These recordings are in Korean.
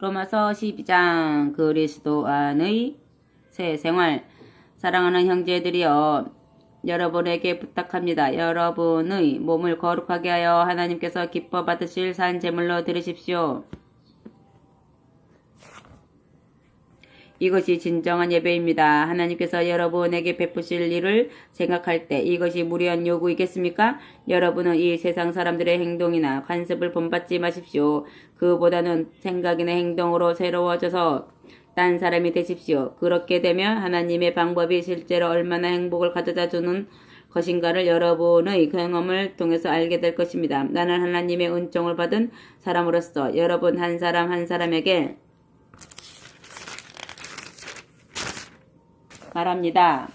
로마서 12장 그리스도 안의 새 생활. 사랑하는 형제들이여, 여러분에게 부탁합니다. 여러분의 몸을 거룩하게 하여 하나님께서 기뻐 받으실 산 제물로 드리십시오. 이것이 진정한 예배입니다. 하나님께서 여러분에게 베푸실 일을 생각할 때 이것이 무리한 요구이겠습니까? 여러분은 이 세상 사람들의 행동이나 관습을 본받지 마십시오. 그보다는 생각이나 행동으로 새로워져서 딴 사람이 되십시오. 그렇게 되면 하나님의 방법이 실제로 얼마나 행복을 가져다 주는 것인가를 여러분의 경험을 통해서 알게 될 것입니다. 나는 하나님의 은총을 받은 사람으로서 여러분 한 사람 한 사람에게 말합니다.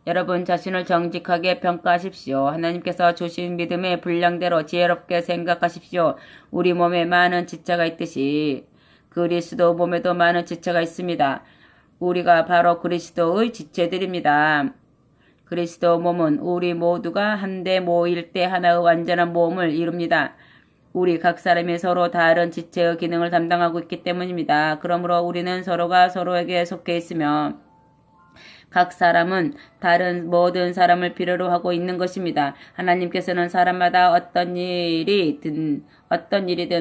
여러분 자신을 정직하게 평가하십시오. 하나님께서 주신 믿음의 분량대로 지혜롭게 생각하십시오. 우리 몸에 많은 지체가 있듯이 그리스도 몸에도 많은 지체가 있습니다. 우리가 바로 그리스도의 지체들입니다. 그리스도 몸은 우리 모두가 한데 모일 때 하나의 완전한 몸을 이룹니다. 우리 각 사람이 서로 다른 지체의 기능을 담당하고 있기 때문입니다. 그러므로 우리는 서로가 서로에게 속해 있으며 각 사람은 다른 모든 사람을 필요로 하고 있는 것입니다. 하나님께서는 사람마다 어떤 일이든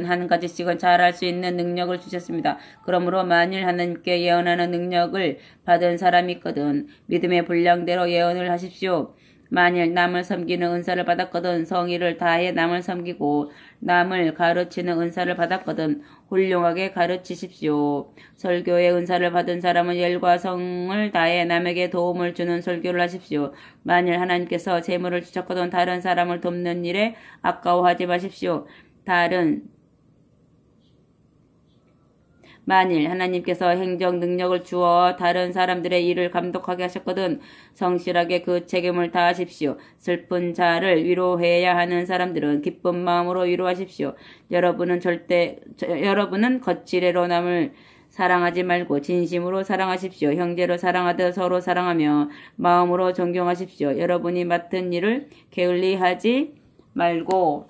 한 가지씩은 잘할 수 있는 능력을 주셨습니다. 그러므로 만일 하나님께 예언하는 능력을 받은 사람이 있거든 믿음의 분량대로 예언을 하십시오. 만일 남을 섬기는 은사를 받았거든 성의를 다해 남을 섬기고 남을 가르치는 은사를 받았거든 훌륭하게 가르치십시오. 설교의 은사를 받은 사람은 열과 성을 다해 남에게 도움을 주는 설교를 하십시오. 만일 하나님께서 재물을 주셨거든 다른 사람을 돕는 일에 아까워하지 마십시오. 만일 하나님께서 행정 능력을 주어 다른 사람들의 일을 감독하게 하셨거든 성실하게 그 책임을 다하십시오. 슬픈 자를 위로해야 하는 사람들은 기쁜 마음으로 위로하십시오. 여러분은 거칠애로 남을 사랑하지 말고 진심으로 사랑하십시오. 형제로 사랑하듯 서로 사랑하며 마음으로 존경하십시오. 여러분이 맡은 일을 게을리하지 말고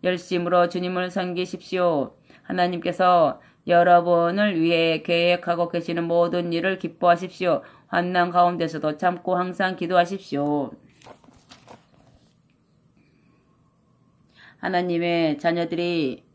열심으로 주님을 섬기십시오. 하나님께서 여러분을 위해 계획하고 계시는 모든 일을 기뻐하십시오. 환난 가운데서도 참고 항상 기도하십시오. 하나님의 자녀들이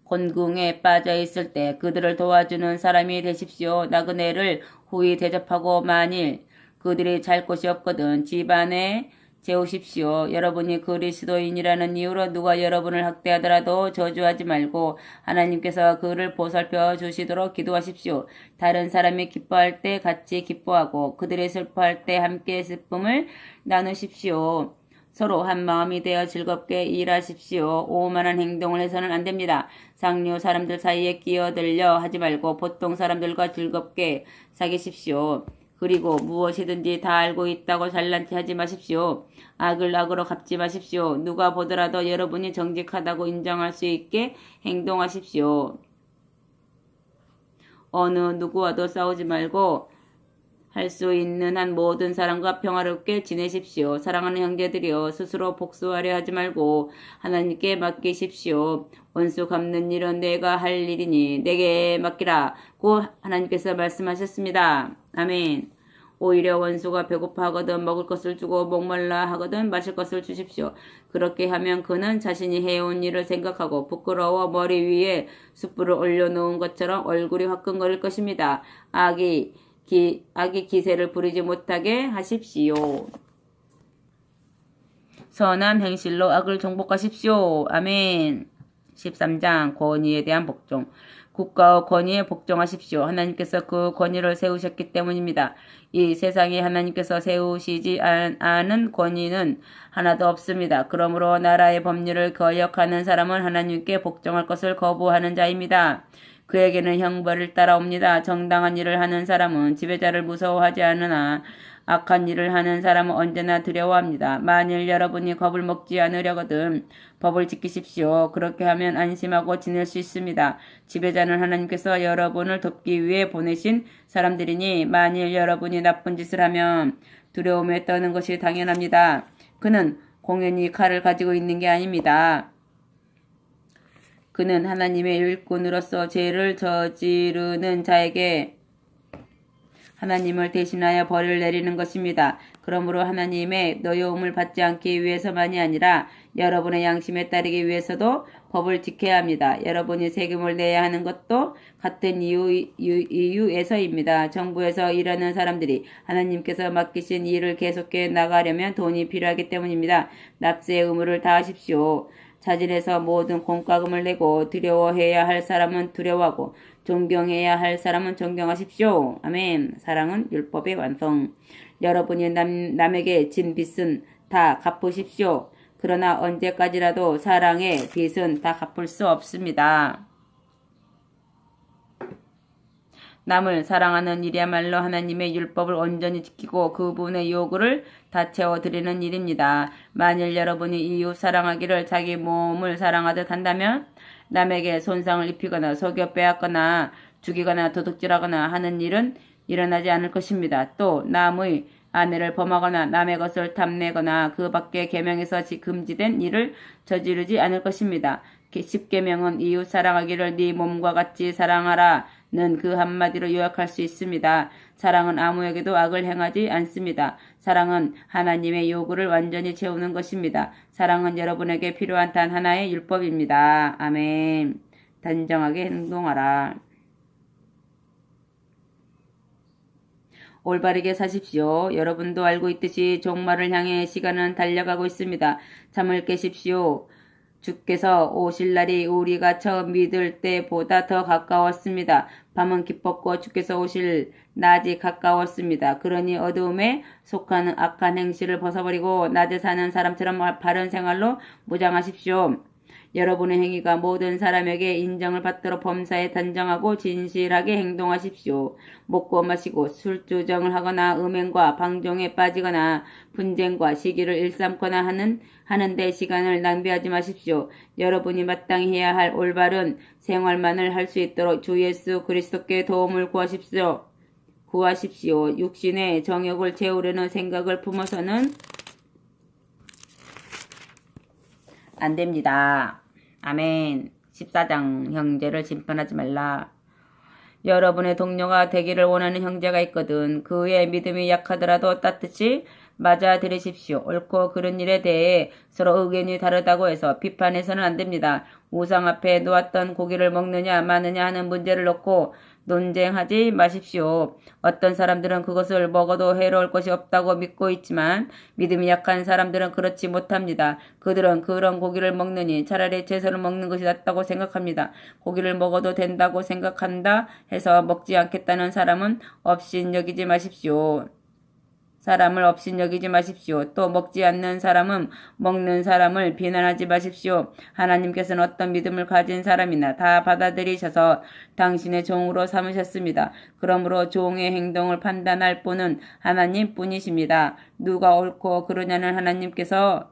곤궁에 빠져 있을 때 그들을 도와주는 사람이 되십시오. 나그네를 후히 대접하고 만일 그들이 잘 곳이 없거든 집안에 재우십시오. 여러분이 그리스도인이라는 이유로 누가 여러분을 학대하더라도 저주하지 말고 하나님께서 그를 보살펴 주시도록 기도하십시오. 다른 사람이 기뻐할 때 같이 기뻐하고 그들이 슬퍼할 때 함께 슬픔을 나누십시오. 서로 한 마음이 되어 즐겁게 일하십시오. 오만한 행동을 해서는 안 됩니다. 상류 사람들 사이에 끼어들려 하지 말고 보통 사람들과 즐겁게 사귀십시오. 그리고 무엇이든지 다 알고 있다고 잘난티 하지 마십시오. 악을 악으로 갚지 마십시오. 누가 보더라도 여러분이 정직하다고 인정할 수 있게 행동하십시오. 어느 누구와도 싸우지 말고 할 수 있는 한 모든 사람과 평화롭게 지내십시오. 사랑하는 형제들이여 스스로 복수하려 하지 말고 하나님께 맡기십시오. 원수 갚는 일은 내가 할 일이니 내게 맡기라고 하나님께서 말씀하셨습니다. 아멘. 오히려 원수가 배고파하거든 먹을 것을 주고 목말라 하거든 마실 것을 주십시오. 그렇게 하면 그는 자신이 해온 일을 생각하고 부끄러워 머리 위에 숯불을 올려놓은 것처럼 얼굴이 화끈거릴 것입니다. 악이 기세를 부리지 못하게 하십시오. 선한 행실로 악을 정복하십시오. 아멘. 13장 권위에 대한 복종. 국가의 권위에 복종하십시오. 하나님께서 그 권위를 세우셨기 때문입니다. 이 세상에 하나님께서 세우시지 않은 권위는 하나도 없습니다. 그러므로 나라의 법률을 거역하는 사람은 하나님께 복종할 것을 거부하는 자입니다. 그에게는 형벌을 따라옵니다. 정당한 일을 하는 사람은 지배자를 무서워하지 않으나 악한 일을 하는 사람은 언제나 두려워합니다. 만일 여러분이 겁을 먹지 않으려거든 법을 지키십시오. 그렇게 하면 안심하고 지낼 수 있습니다. 지배자는 하나님께서 여러분을 돕기 위해 보내신 사람들이니 만일 여러분이 나쁜 짓을 하면 두려움에 떠는 것이 당연합니다. 그는 공연히 칼을 가지고 있는 게 아닙니다. 그는 하나님의 일꾼으로서 죄를 저지르는 자에게 하나님을 대신하여 벌을 내리는 것입니다. 그러므로 하나님의 노여움을 받지 않기 위해서만이 아니라 여러분의 양심에 따르기 위해서도 법을 지켜야 합니다. 여러분이 세금을 내야 하는 것도 같은 이유에서입니다. 정부에서 일하는 사람들이 하나님께서 맡기신 일을 계속해 나가려면 돈이 필요하기 때문입니다. 납세의 의무를 다하십시오. 자진해서 모든 공과금을 내고 두려워해야 할 사람은 두려워하고 존경해야 할 사람은 존경하십시오. 아멘. 사랑은 율법의 완성. 여러분이 남에게 진 빚은 다 갚으십시오. 그러나 언제까지라도 사랑의 빚은 다 갚을 수 없습니다. 남을 사랑하는 일이야말로 하나님의 율법을 온전히 지키고 그분의 요구를 다 채워드리는 일입니다. 만일 여러분이 이웃 사랑하기를 자기 몸을 사랑하듯 한다면 남에게 손상을 입히거나 속여 빼앗거나 죽이거나 도둑질하거나 하는 일은 일어나지 않을 것입니다. 또 남의 아내를 범하거나 남의 것을 탐내거나 그 밖의 계명에서 금지된 일을 저지르지 않을 것입니다. 10계명은 이웃 사랑하기를 네 몸과 같이 사랑하라는 그 한마디로 요약할 수 있습니다. 사랑은 아무에게도 악을 행하지 않습니다. 사랑은 하나님의 요구를 완전히 채우는 것입니다. 사랑은 여러분에게 필요한 단 하나의 율법입니다. 아멘. 단정하게 행동하라. 올바르게 사십시오. 여러분도 알고 있듯이 종말을 향해 시간은 달려가고 있습니다. 잠을 깨십시오. 주께서 오실 날이 우리가 처음 믿을 때보다 더 가까웠습니다. 밤은 깊었고 주께서 오실 낮이 가까웠습니다. 그러니 어두움에 속하는 악한 행실을 벗어버리고 낮에 사는 사람처럼 바른 생활로 무장하십시오. 여러분의 행위가 모든 사람에게 인정을 받도록 범사에 단정하고 진실하게 행동하십시오. 먹고 마시고 술주정을 하거나 음행과 방종에 빠지거나 분쟁과 시기를 일삼거나 하는데 시간을 낭비하지 마십시오. 여러분이 마땅히 해야 할 올바른 생활만을 할 수 있도록 주 예수 그리스도께 도움을 구하십시오. 육신의 정욕을 채우려는 생각을 품어서는 안 됩니다. 아멘. 14장 형제를 심판하지 말라. 여러분의 동료가 되기를 원하는 형제가 있거든 그의 믿음이 약하더라도 따뜻이 맞아들이십시오. 옳고 그른 일에 대해 서로 의견이 다르다고 해서 비판해서는 안 됩니다. 우상 앞에 놓았던 고기를 먹느냐 마느냐 하는 문제를 놓고 논쟁하지 마십시오. 어떤 사람들은 그것을 먹어도 해로울 것이 없다고 믿고 있지만 믿음이 약한 사람들은 그렇지 못합니다. 그들은 그런 고기를 먹느니 차라리 채소를 먹는 것이 낫다고 생각합니다. 고기를 먹어도 된다고 생각한다 해서 먹지 않겠다는 사람은 업신여기지 마십시오. 또 먹지 않는 사람은 먹는 사람을 비난하지 마십시오. 하나님께서는 어떤 믿음을 가진 사람이나 다 받아들이셔서 당신의 종으로 삼으셨습니다. 그러므로 종의 행동을 판단할 분은 하나님 뿐이십니다. 누가 옳고 그르냐는 하나님께서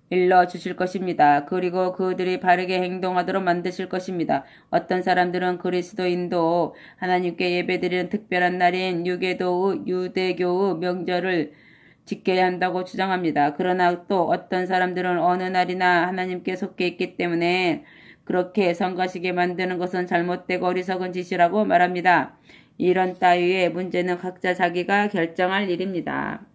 일러주실 것입니다. 그리고 그들이 바르게 행동하도록 만드실 것입니다. 어떤 사람들은 그리스도인도 하나님께 예배드리는 특별한 날인 유대교의 명절을 지켜야 한다고 주장합니다. 그러나 또 어떤 사람들은 어느 날이나 하나님께 속해 있기 때문에 그렇게 성가시게 만드는 것은 잘못되고 어리석은 짓이라고 말합니다. 이런 따위의 문제는 각자 자기가 결정할 일입니다.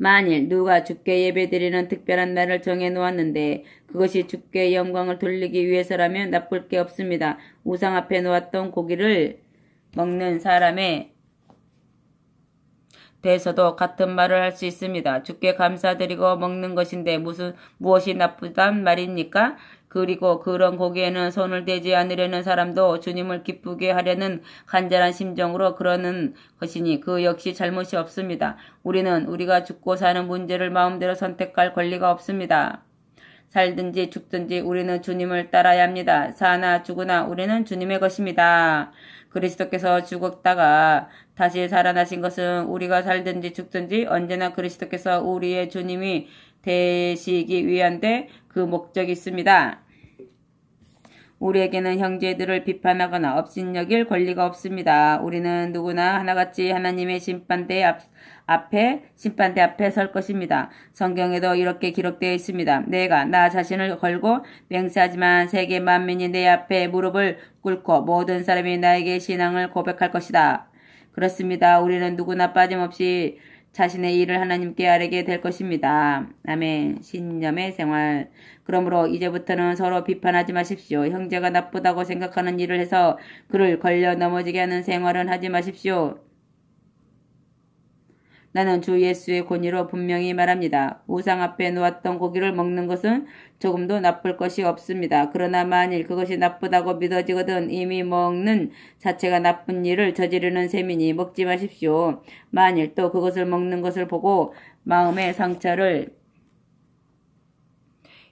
만일 누가 주께 예배드리는 특별한 날을 정해 놓았는데 그것이 주께 영광을 돌리기 위해서라면 나쁠 게 없습니다. 우상 앞에 놓았던 고기를 먹는 사람에 대해서도 같은 말을 할 수 있습니다. 주께 감사드리고 먹는 것인데 무엇이 나쁘단 말입니까? 그리고 그런 고기에는 손을 대지 않으려는 사람도 주님을 기쁘게 하려는 간절한 심정으로 그러는 것이니 그 역시 잘못이 없습니다. 우리는 우리가 죽고 사는 문제를 마음대로 선택할 권리가 없습니다. 살든지 죽든지 우리는 주님을 따라야 합니다. 사나 죽으나 우리는 주님의 것입니다. 그리스도께서 죽었다가 다시 살아나신 것은 우리가 살든지 죽든지 언제나 그리스도께서 우리의 주님이 되시기 위한데 그 목적이 있습니다. 우리에게는 형제들을 비판하거나 업신여길 권리가 없습니다. 우리는 누구나 하나같이 하나님의 심판대에 앞에 심판대 앞에 설 것입니다. 성경에도 이렇게 기록되어 있습니다. 내가 나 자신을 걸고 맹세하지만 세계 만민이 내 앞에 무릎을 꿇고 모든 사람이 나에게 신앙을 고백할 것이다. 그렇습니다. 우리는 누구나 빠짐없이 자신의 일을 하나님께 아뢰게 될 것입니다. 아멘. 신념의 생활. 그러므로 이제부터는 서로 비판하지 마십시오. 형제가 나쁘다고 생각하는 일을 해서 그를 걸려 넘어지게 하는 생활은 하지 마십시오. 나는 주 예수의 권위로 분명히 말합니다. 우상 앞에 놓았던 고기를 먹는 것은 조금도 나쁠 것이 없습니다. 그러나 만일 그것이 나쁘다고 믿어지거든 이미 먹는 자체가 나쁜 일을 저지르는 셈이니 먹지 마십시오. 만일 또 그것을 먹는 것을 보고 마음의 상처를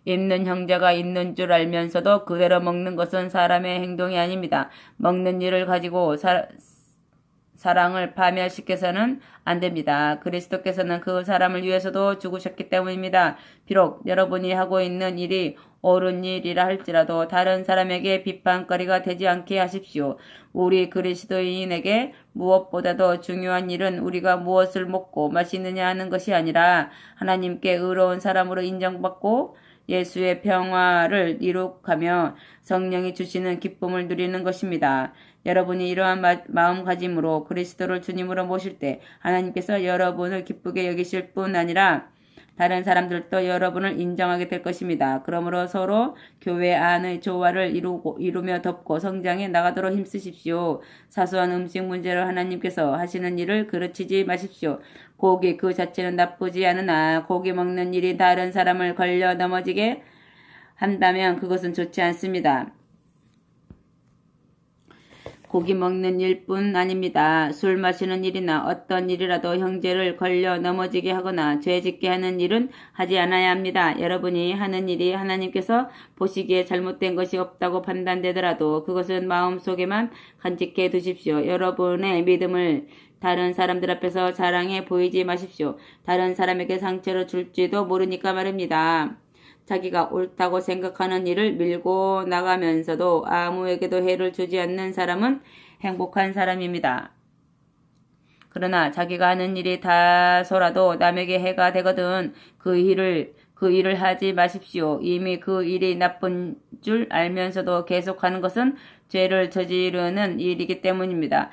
입는 형제가 있는 줄 알면서도 그대로 먹는 것은 사람의 행동이 아닙니다. 먹는 일을 가지고 사랑을 파멸시켜서는 안 됩니다. 그리스도께서는 그 사람을 위해서도 죽으셨기 때문입니다. 비록 여러분이 하고 있는 일이 옳은 일이라 할지라도 다른 사람에게 비판거리가 되지 않게 하십시오. 우리 그리스도인에게 무엇보다도 중요한 일은 우리가 무엇을 먹고 마시느냐 하는 것이 아니라 하나님께 의로운 사람으로 인정받고 예수의 평화를 이룩하며 성령이 주시는 기쁨을 누리는 것입니다. 여러분이 이러한 마음가짐으로 그리스도를 주님으로 모실 때 하나님께서 여러분을 기쁘게 여기실 뿐 아니라 다른 사람들도 여러분을 인정하게 될 것입니다. 그러므로 서로 교회 안의 조화를 이루며 덮고 성장해 나가도록 힘쓰십시오. 사소한 음식 문제로 하나님께서 하시는 일을 그르치지 마십시오. 고기 그 자체는 나쁘지 않으나 고기 먹는 일이 다른 사람을 걸려 넘어지게 한다면 그것은 좋지 않습니다. 고기 먹는 일뿐 아닙니다. 술 마시는 일이나 어떤 일이라도 형제를 걸려 넘어지게 하거나 죄짓게 하는 일은 하지 않아야 합니다. 여러분이 하는 일이 하나님께서 보시기에 잘못된 것이 없다고 판단되더라도 그것은 마음속에만 간직해 두십시오. 여러분의 믿음을 다른 사람들 앞에서 자랑해 보이지 마십시오. 다른 사람에게 상처를 줄지도 모르니까 말입니다. 자기가 옳다고 생각하는 일을 밀고 나가면서도 아무에게도 해를 주지 않는 사람은 행복한 사람입니다. 그러나 자기가 하는 일이 다소라도 남에게 해가 되거든 그 일을 하지 마십시오. 이미 그 일이 나쁜 줄 알면서도 계속하는 것은 죄를 저지르는 일이기 때문입니다.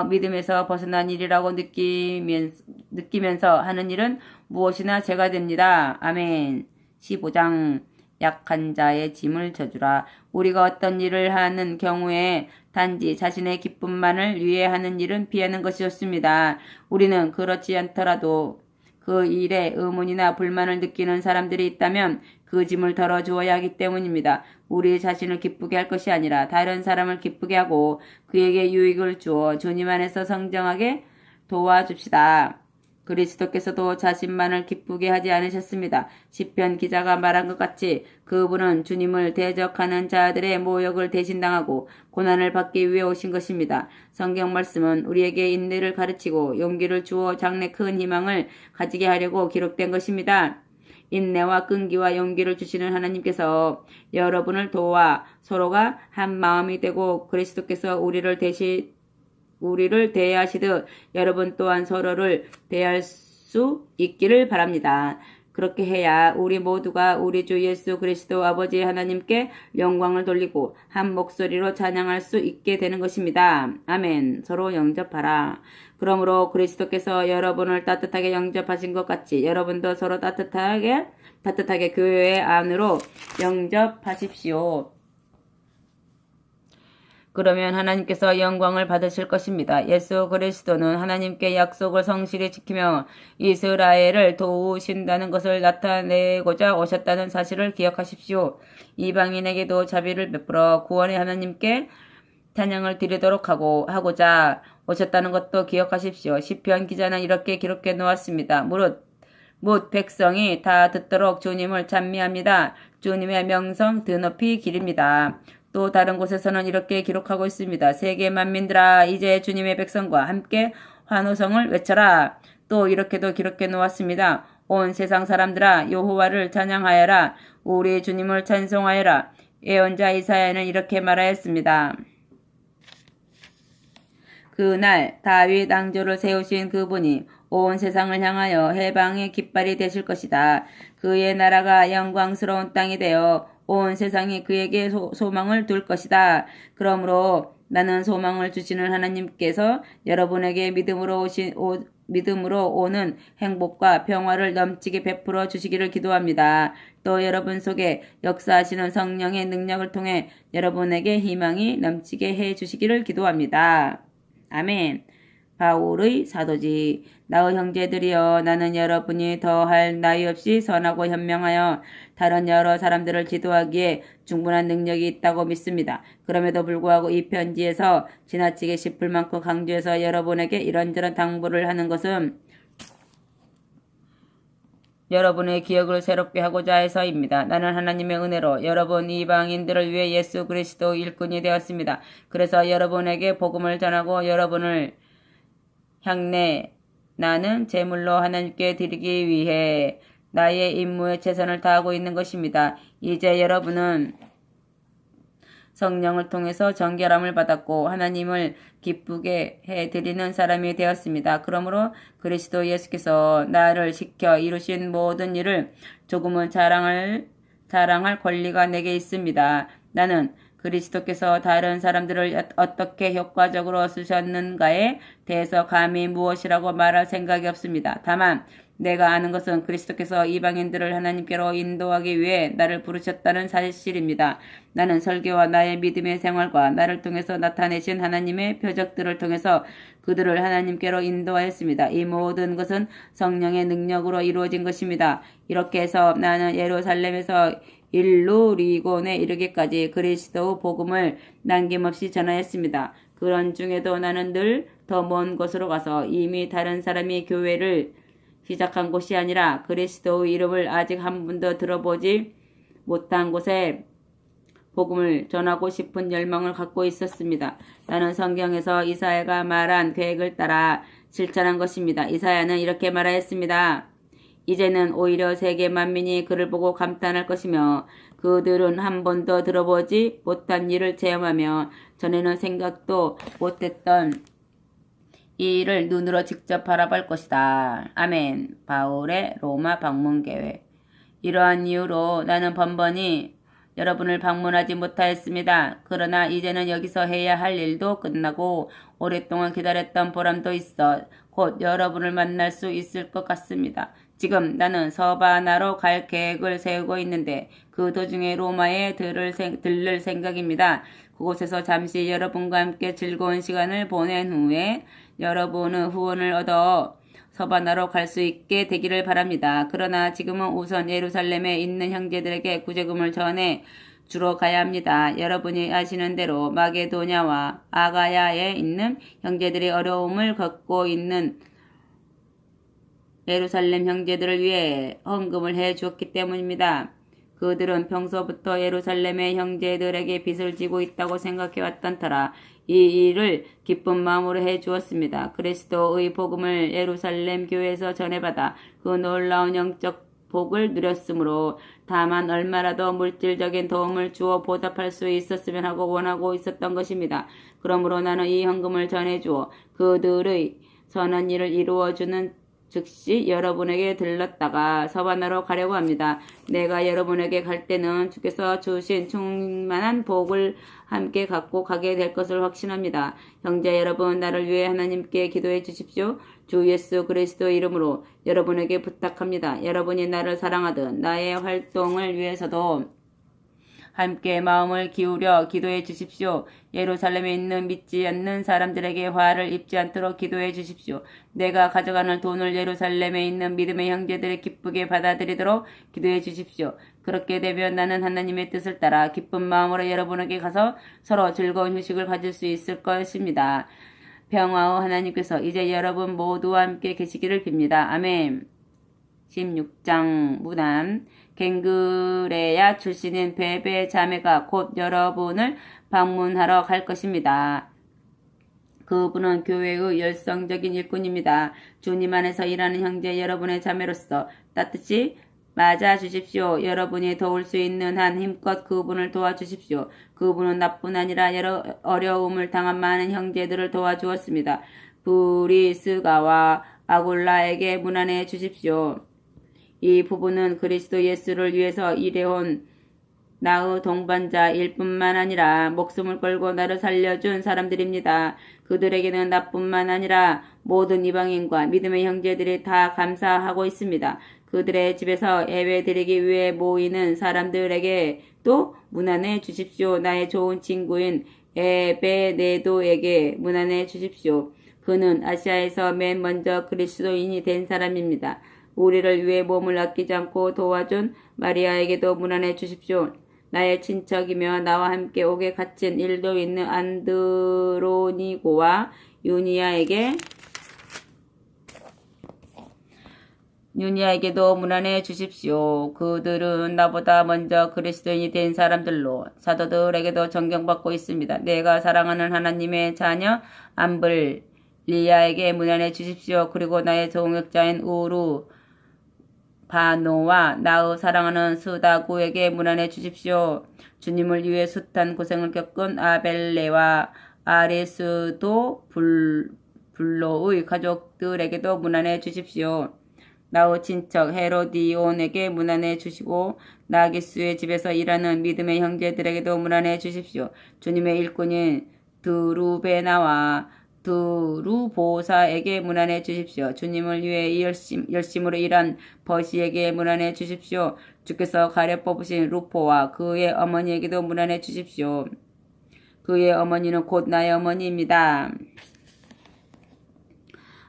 믿음에서 벗어난 일이라고 느끼면서 하는 일은 무엇이나 죄가 됩니다. 아멘. 15장 약한 자의 짐을 져주라. 우리가 어떤 일을 하는 경우에 단지 자신의 기쁨만을 위해 하는 일은 피하는 것이 좋습니다. 우리는 그렇지 않더라도 그 일에 의문이나 불만을 느끼는 사람들이 있다면 그 짐을 덜어주어야 하기 때문입니다. 우리 자신을 기쁘게 할 것이 아니라 다른 사람을 기쁘게 하고 그에게 유익을 주어 주님 안에서 성장하게 도와줍시다. 그리스도께서도 자신만을 기쁘게 하지 않으셨습니다. 시편 기자가 말한 것 같이 그분은 주님을 대적하는 자들의 모욕을 대신당하고 고난을 받기 위해 오신 것입니다. 성경 말씀은 우리에게 인내를 가르치고 용기를 주어 장래 큰 희망을 가지게 하려고 기록된 것입니다. 인내와 끈기와 용기를 주시는 하나님께서 여러분을 도와 서로가 한 마음이 되고 그리스도께서 우리를 대하시듯 여러분 또한 서로를 대할 수 있기를 바랍니다. 그렇게 해야 우리 모두가 우리 주 예수 그리스도 아버지 하나님께 영광을 돌리고 한 목소리로 찬양할 수 있게 되는 것입니다. 아멘. 서로 영접하라. 그러므로 그리스도께서 여러분을 따뜻하게 영접하신 것 같이 여러분도 서로 따뜻하게 교회 안으로 영접하십시오. 그러면 하나님께서 영광을 받으실 것입니다. 예수 그리스도는 하나님께 약속을 성실히 지키며 이스라엘을 도우신다는 것을 나타내고자 오셨다는 사실을 기억하십시오. 이방인에게도 자비를 베풀어 구원의 하나님께 찬양을 드리도록 하고자 오셨다는 것도 기억하십시오. 시편 기자는 이렇게 기록해 놓았습니다. 뭇 백성이 다 듣도록 주님을 찬미합니다. 주님의 명성 드높이 기립니다. 또 다른 곳에서는 이렇게 기록하고 있습니다. 세계 만민들아 이제 주님의 백성과 함께 환호성을 외쳐라. 또 이렇게도 기록해 놓았습니다. 온 세상 사람들아 여호와를 찬양하여라. 우리 주님을 찬송하여라. 예언자 이사야는 이렇게 말하였습니다. 그날 다윗 왕조를 세우신 그분이 온 세상을 향하여 해방의 깃발이 되실 것이다. 그의 나라가 영광스러운 땅이 되어 온 세상이 그에게 소망을 둘 것이다. 그러므로 나는 소망을 주시는 하나님께서 여러분에게 믿음으로 오는 행복과 평화를 넘치게 베풀어 주시기를 기도합니다. 또 여러분 속에 역사하시는 성령의 능력을 통해 여러분에게 희망이 넘치게 해 주시기를 기도합니다. 아멘. 바울의 사도지. 나의 형제들이여, 나는 여러분이 더할 나위 없이 선하고 현명하여 다른 여러 사람들을 지도하기에 충분한 능력이 있다고 믿습니다. 그럼에도 불구하고 이 편지에서 지나치게 싶을 만큼 강조해서 여러분에게 이런저런 당부를 하는 것은 여러분의 기억을 새롭게 하고자 해서입니다. 나는 하나님의 은혜로 여러분 이방인들을 위해 예수 그리스도 일꾼이 되었습니다. 그래서 여러분에게 복음을 전하고 여러분을 향내 나는 제물로 하나님께 드리기 위해 나의 임무에 최선을 다하고 있는 것입니다. 이제 여러분은 성령을 통해서 정결함을 받았고 하나님을 기쁘게 해드리는 사람이 되었습니다. 그러므로 그리스도 예수께서 나를 시켜 이루신 모든 일을 조금은 자랑할 권리가 내게 있습니다. 나는 그리스도께서 다른 사람들을 어떻게 효과적으로 쓰셨는가에 대해서 감히 무엇이라고 말할 생각이 없습니다. 다만 내가 아는 것은 그리스도께서 이방인들을 하나님께로 인도하기 위해 나를 부르셨다는 사실입니다. 나는 설교와 나의 믿음의 생활과 나를 통해서 나타내신 하나님의 표적들을 통해서 그들을 하나님께로 인도하였습니다. 이 모든 것은 성령의 능력으로 이루어진 것입니다. 이렇게 해서 나는 예루살렘에서 일루리곤에 이르기까지 그리스도 복음을 남김없이 전하였습니다. 그런 중에도 나는 늘 더 먼 곳으로 가서 이미 다른 사람이 교회를 시작한 곳이 아니라 그리스도의 이름을 아직 한 번도 들어보지 못한 곳에 복음을 전하고 싶은 열망을 갖고 있었습니다. 나는 성경에서 이사야가 말한 계획을 따라 실천한 것입니다. 이사야는 이렇게 말하였습니다. 이제는 오히려 세계 만민이 그를 보고 감탄할 것이며 그들은 한 번도 들어보지 못한 일을 체험하며 전에는 생각도 못했던 이 일을 눈으로 직접 바라볼 것이다. 아멘. 바울의 로마 방문 계획. 이러한 이유로 나는 번번이 여러분을 방문하지 못하였습니다. 그러나 이제는 여기서 해야 할 일도 끝나고 오랫동안 기다렸던 보람도 있어 곧 여러분을 만날 수 있을 것 같습니다. 지금 나는 서바나로 갈 계획을 세우고 있는데 그 도중에 로마에 들를 생각입니다. 그곳에서 잠시 여러분과 함께 즐거운 시간을 보낸 후에 여러분의 후원을 얻어 서바나로 갈 수 있게 되기를 바랍니다. 그러나 지금은 우선 예루살렘에 있는 형제들에게 구제금을 전해 주러 가야 합니다. 여러분이 아시는 대로 마게도냐와 아가야에 있는 형제들이 어려움을 겪고 있는 예루살렘 형제들을 위해 헌금을 해 주었기 때문입니다. 그들은 평소부터 예루살렘의 형제들에게 빚을 지고 있다고 생각해왔던 터라 이 일을 기쁜 마음으로 해 주었습니다. 그리스도의 복음을 예루살렘 교회에서 전해받아 그 놀라운 영적 복을 누렸으므로 다만 얼마라도 물질적인 도움을 주어 보답할 수 있었으면 하고 원하고 있었던 것입니다. 그러므로 나는 이 헌금을 전해주어 그들의 선한 일을 이루어주는 즉시 여러분에게 들렀다가 서바나로 가려고 합니다. 내가 여러분에게 갈 때는 주께서 주신 충만한 복을 함께 갖고 가게 될 것을 확신합니다. 형제 여러분, 나를 위해 하나님께 기도해 주십시오. 주 예수 그리스도 이름으로 여러분에게 부탁합니다. 여러분이 나를 사랑하듯 나의 활동을 위해서도 함께 마음을 기울여 기도해 주십시오. 예루살렘에 있는 믿지 않는 사람들에게 화를 입지 않도록 기도해 주십시오. 내가 가져가는 돈을 예루살렘에 있는 믿음의 형제들이 기쁘게 받아들이도록 기도해 주십시오. 그렇게 되면 나는 하나님의 뜻을 따라 기쁜 마음으로 여러분에게 가서 서로 즐거운 휴식을 가질 수 있을 것입니다. 평화의 하나님께서 이제 여러분 모두와 함께 계시기를 빕니다. 아멘. 16장 무난 갱그레야 출신인 베베 자매가 곧 여러분을 방문하러 갈 것입니다. 그분은 교회의 열성적인 일꾼입니다. 주님 안에서 일하는 형제 여러분의 자매로서 따뜻이 맞아주십시오. 여러분이 도울 수 있는 한 힘껏 그분을 도와주십시오. 그분은 나뿐 아니라 어려움을 당한 많은 형제들을 도와주었습니다. 브리스가와 아굴라에게 문안해 주십시오. 이 부부는 그리스도 예수를 위해서 일해온 나의 동반자일 뿐만 아니라 목숨을 걸고 나를 살려준 사람들입니다. 그들에게는 나뿐만 아니라 모든 이방인과 믿음의 형제들이 다 감사하고 있습니다. 그들의 집에서 예배 드리기 위해 모이는 사람들에게 또 문안해 주십시오. 나의 좋은 친구인 에베네도에게 문안해 주십시오. 그는 아시아에서 맨 먼저 그리스도인이 된 사람입니다. 우리를 위해 몸을 아끼지 않고 도와준 마리아에게도 문안해 주십시오. 나의 친척이며 나와 함께 옥에 갇힌 일도 있는 안드로니고와 유니아에게도 문안해 주십시오. 그들은 나보다 먼저 그리스도인이 된 사람들로 사도들에게도 존경받고 있습니다. 내가 사랑하는 하나님의 자녀 암블리아에게 문안해 주십시오. 그리고 나의 동역자인 우루 바노와 나의 사랑하는 스다구에게 문안해 주십시오. 주님을 위해 숱한 고생을 겪은 아벨레와 아레스도 불로의 가족들에게도 문안해 주십시오. 나의 친척 헤로디온에게 문안해 주시고 나기수의 집에서 일하는 믿음의 형제들에게도 문안해 주십시오. 주님의 일꾼인 드루베나와 드루보사에게 문안해 주십시오. 주님을 위해 열심으로 일한 버시에게 문안해 주십시오. 주께서 가려 뽑으신 루포와 그의 어머니에게도 문안해 주십시오. 그의 어머니는 곧 나의 어머니입니다.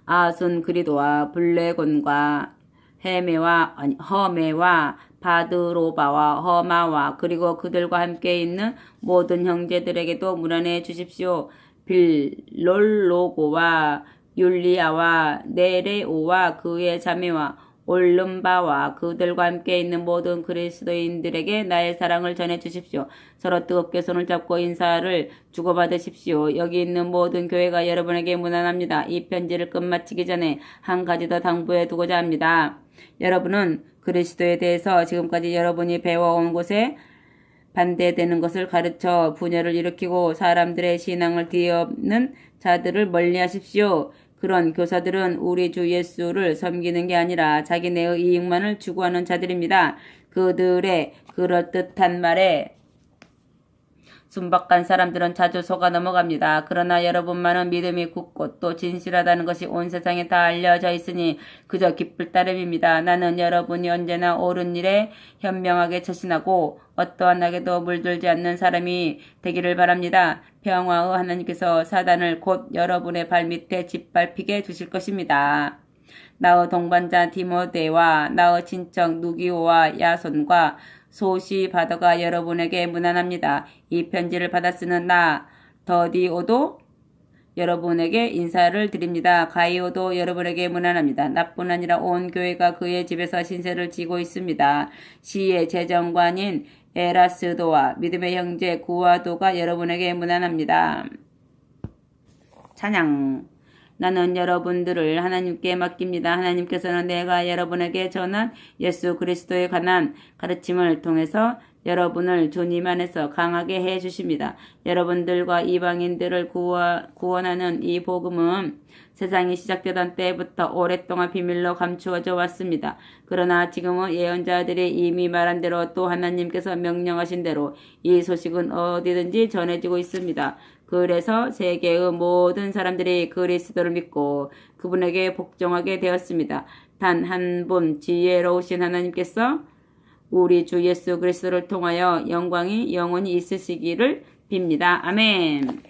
아순그리도와 블레곤과 허메와 바드로바와 허마와 그리고 그들과 함께 있는 모든 형제들에게도 문안해 주십시오. 빌롤로고와 율리아와 네레오와 그의 자매와 올름바와 그들과 함께 있는 모든 그리스도인들에게 나의 사랑을 전해 주십시오. 서로 뜨겁게 손을 잡고 인사를 주고받으십시오. 여기 있는 모든 교회가 여러분에게 문안합니다. 이 편지를 끝마치기 전에 한 가지 더 당부해 두고자 합니다. 여러분은 그리스도에 대해서 지금까지 여러분이 배워온 곳에 반대되는 것을 가르쳐 분열을 일으키고 사람들의 신앙을 뒤엎는 자들을 멀리하십시오. 그런 교사들은 우리 주 예수를 섬기는 게 아니라 자기네의 이익만을 추구하는 자들입니다. 그들의 그럴듯한 말에 순박한 사람들은 자주 속아 넘어갑니다. 그러나 여러분만은 믿음이 굳고 또 진실하다는 것이 온 세상에 다 알려져 있으니 그저 기쁠 따름입니다. 나는 여러분이 언제나 옳은 일에 현명하게 처신하고 어떠한 악에도 물들지 않는 사람이 되기를 바랍니다. 평화의 하나님께서 사단을 곧 여러분의 발밑에 짓밟히게 두실 것입니다. 나의 동반자 디모데와 나의 친척 누기오와 야손과 소시바더가 여러분에게 문안합니다. 이 편지를 받아 쓰는 나 더디오도 여러분에게 인사를 드립니다. 가이오도 여러분에게 문안합니다. 나뿐 아니라 온 교회가 그의 집에서 신세를 지고 있습니다. 시의 재정관인 에라스도와 믿음의 형제 구아도가 여러분에게 문안합니다. 찬양. 나는 여러분들을 하나님께 맡깁니다. 하나님께서는 내가 여러분에게 전한 예수 그리스도에 관한 가르침을 통해서 여러분을 주님 안에서 강하게 해 주십니다. 여러분들과 이방인들을 구원하는 이 복음은 세상이 시작되던 때부터 오랫동안 비밀로 감추어져 왔습니다. 그러나 지금은 예언자들이 이미 말한 대로 또 하나님께서 명령하신 대로 이 소식은 어디든지 전해지고 있습니다. 그래서 세계의 모든 사람들이 그리스도를 믿고 그분에게 복종하게 되었습니다. 단 한 분 지혜로우신 하나님께서 우리 주 예수 그리스도를 통하여 영광이 영원히 있으시기를 빕니다. 아멘.